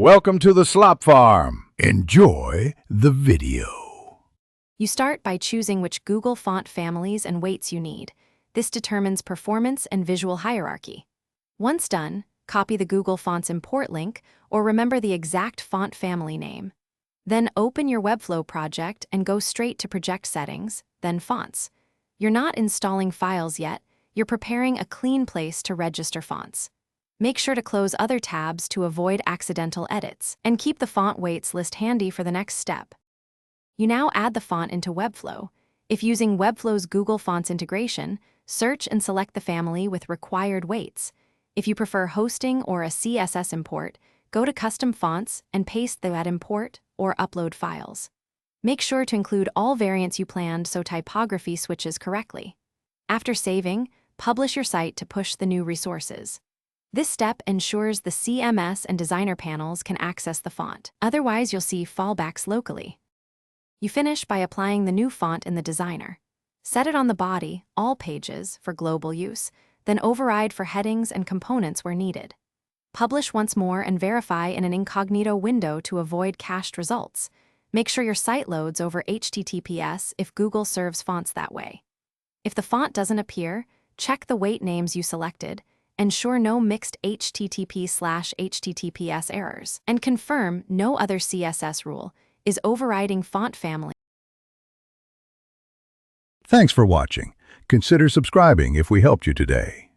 Welcome to the Slop Farm. Enjoy the video. You start by choosing which Google font families and weights you need. This determines performance and visual hierarchy. Once done, copy the Google Fonts import link or remember the exact font family name. Then open your Webflow project and go straight to Project Settings, then Fonts. You're not installing files yet, you're preparing a clean place to register fonts. Make sure to close other tabs to avoid accidental edits, and keep the font weights list handy for the next step. You now add the font into Webflow. If using Webflow's Google Fonts integration, search and select the family with required weights. If you prefer hosting or a CSS import, go to Custom Fonts and paste that import or upload files. Make sure to include all variants you planned so typography switches correctly. After saving, publish your site to push the new resources. This step ensures the CMS and designer panels can access the font. Otherwise, you'll see fallbacks locally. You finish by applying the new font in the designer. Set it on the body, all pages, for global use, then override for headings and components where needed. Publish once more and verify in an incognito window to avoid cached results. Make sure your site loads over HTTPS if Google serves fonts that way. If the font doesn't appear, check the weight names you selected, ensure no mixed HTTP/HTTPS errors, and confirm no other CSS rule is overriding font family. Thanks for watching. Consider subscribing if we helped you today.